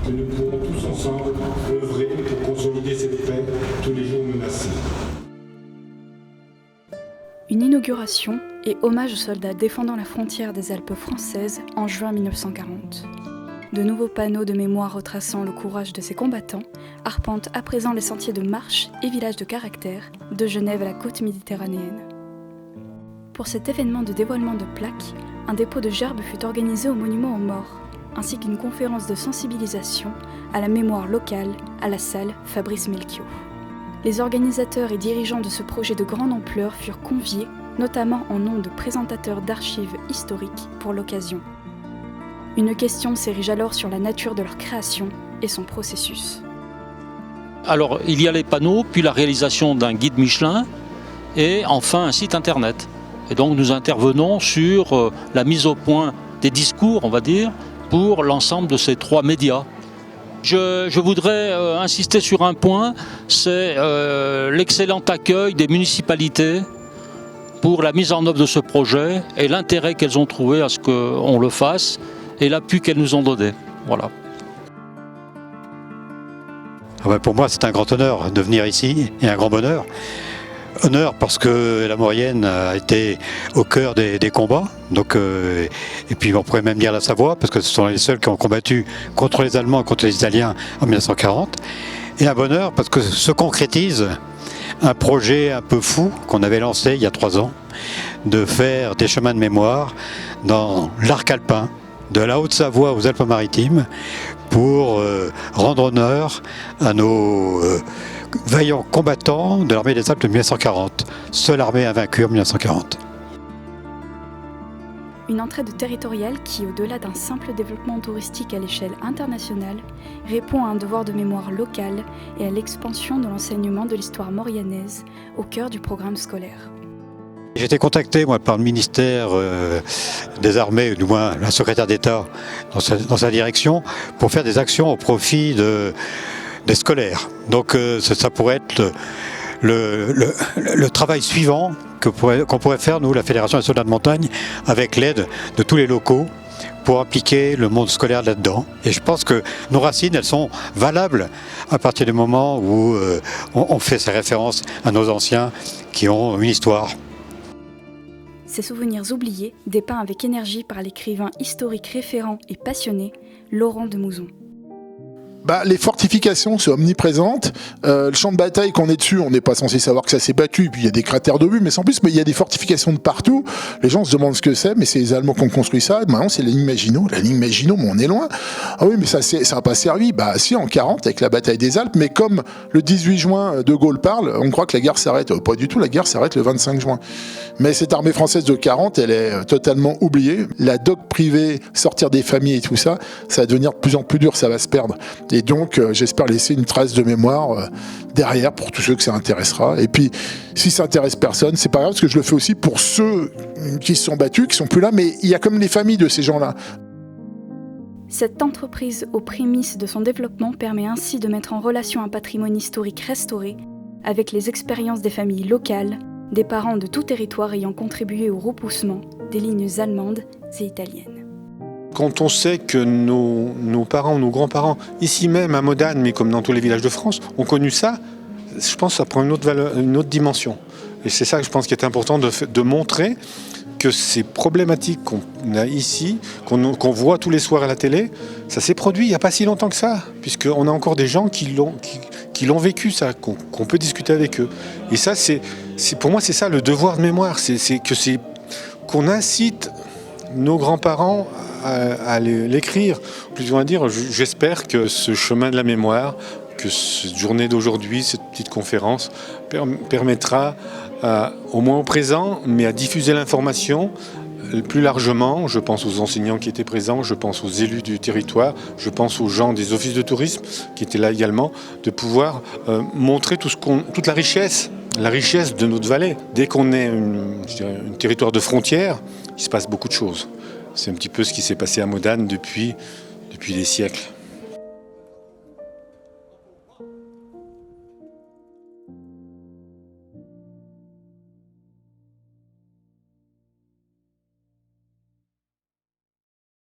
que nous pourrons tous ensemble œuvrer pour consolider cette paix tous les jours menacée. Une inauguration et hommage aux soldats défendant la frontière des Alpes françaises en juin 1940. De nouveaux panneaux de mémoire retraçant le courage de ces combattants arpentent à présent les sentiers de marche et villages de caractère de Genève à la côte méditerranéenne. Pour cet événement de dévoilement de plaques, un dépôt de gerbes fut organisé au monument aux morts, ainsi qu'une conférence de sensibilisation à la mémoire locale à la salle Fabrice Melchior. Les organisateurs et dirigeants de ce projet de grande ampleur furent conviés, notamment en nom de présentateurs d'archives historiques pour l'occasion. Une question s'érige alors sur la nature de leur création et son processus. Alors, il y a les panneaux, puis la réalisation d'un guide Michelin et enfin un site internet. Et donc nous intervenons sur la mise au point des discours, on va dire, pour l'ensemble de ces 3 médias. Je voudrais insister sur un point, c'est l'excellent accueil des municipalités pour la mise en œuvre de ce projet et l'intérêt qu'elles ont trouvé à ce qu'on le fasse et l'appui qu'elles nous ont donné. Voilà. Pour moi, c'est un grand honneur de venir ici et un grand bonheur. Honneur parce que la Maurienne a été au cœur des combats, donc, et puis on pourrait même dire la Savoie, parce que ce sont les seuls qui ont combattu contre les Allemands et contre les Italiens en 1940. Et un bonheur parce que se concrétise un projet un peu fou qu'on avait lancé il y a 3 ans, de faire des chemins de mémoire dans l'arc alpin, de la Haute-Savoie aux Alpes-Maritimes, pour rendre honneur à nos vaillants combattants de l'armée des Alpes de 1940, seule armée invaincue en 1940. Une entraide territoriale qui, au-delà d'un simple développement touristique à l'échelle internationale, répond à un devoir de mémoire locale et à l'expansion de l'enseignement de l'histoire maurianaise au cœur du programme scolaire. J'ai été contacté par le ministère des Armées, ou du moins la secrétaire d'État dans sa direction, pour faire des actions au profit des scolaires. Donc ça pourrait être le travail suivant qu'on pourrait faire, nous, la Fédération des soldats de montagne, avec l'aide de tous les locaux, pour impliquer le monde scolaire là-dedans. Et je pense que nos racines, elles sont valables à partir du moment où on fait ces références à nos anciens qui ont une histoire. Ces souvenirs oubliés, dépeints avec énergie par l'écrivain historique référent et passionné, Laurent de Mouzon. Les fortifications, c'est omniprésente. Le champ de bataille qu'on est dessus, on n'est pas censé savoir que ça s'est battu. Puis il y a des cratères d'obus, mais sans plus. Mais il y a des fortifications de partout. Les gens se demandent ce que c'est, mais c'est les Allemands qui ont construit ça. Maintenant, c'est la ligne Maginot. La ligne Maginot, mais on est loin. Ah oui, mais ça n'a pas servi. Si, en 40, avec la bataille des Alpes. Mais comme le 18 juin, De Gaulle parle, on croit que la guerre s'arrête. Pas du tout, la guerre s'arrête le 25 juin. Mais cette armée française de 40, elle est totalement oubliée. La doc privée, sortir des familles et tout ça, ça va devenir de plus en plus dur, ça va se perdre. Et donc, j'espère laisser une trace de mémoire derrière pour tous ceux que ça intéressera. Et puis, si ça intéresse personne, c'est pas grave, parce que je le fais aussi pour ceux qui se sont battus, qui sont plus là, mais il y a comme les familles de ces gens-là. Cette entreprise aux prémices de son développement permet ainsi de mettre en relation un patrimoine historique restauré avec les expériences des familles locales, des parents de tout territoire ayant contribué au repoussement des lignes allemandes et italiennes. Quand on sait que nos parents, nos grands-parents, ici même à Modane, mais comme dans tous les villages de France, ont connu ça, je pense que ça prend une autre dimension. Et c'est ça que je pense qu'il est important de montrer que ces problématiques qu'on a ici, qu'on voit tous les soirs à la télé, ça s'est produit il n'y a pas si longtemps que ça, puisqu'on a encore des gens qui l'ont vécu, ça, qu'on peut discuter avec eux. Et ça, pour moi, c'est ça le devoir de mémoire, qu'on incite nos grands-parents à l'écrire. Plus ou moins dire, j'espère que ce chemin de la mémoire, que cette journée d'aujourd'hui, cette petite conférence, permettra, au moins au présent, mais à diffuser l'information plus largement. Je pense aux enseignants qui étaient présents, je pense aux élus du territoire, je pense aux gens des offices de tourisme qui étaient là également, de pouvoir montrer toute la richesse de notre vallée. Dès qu'on est un territoire de frontières, il se passe beaucoup de choses. C'est un petit peu ce qui s'est passé à Modane depuis des siècles.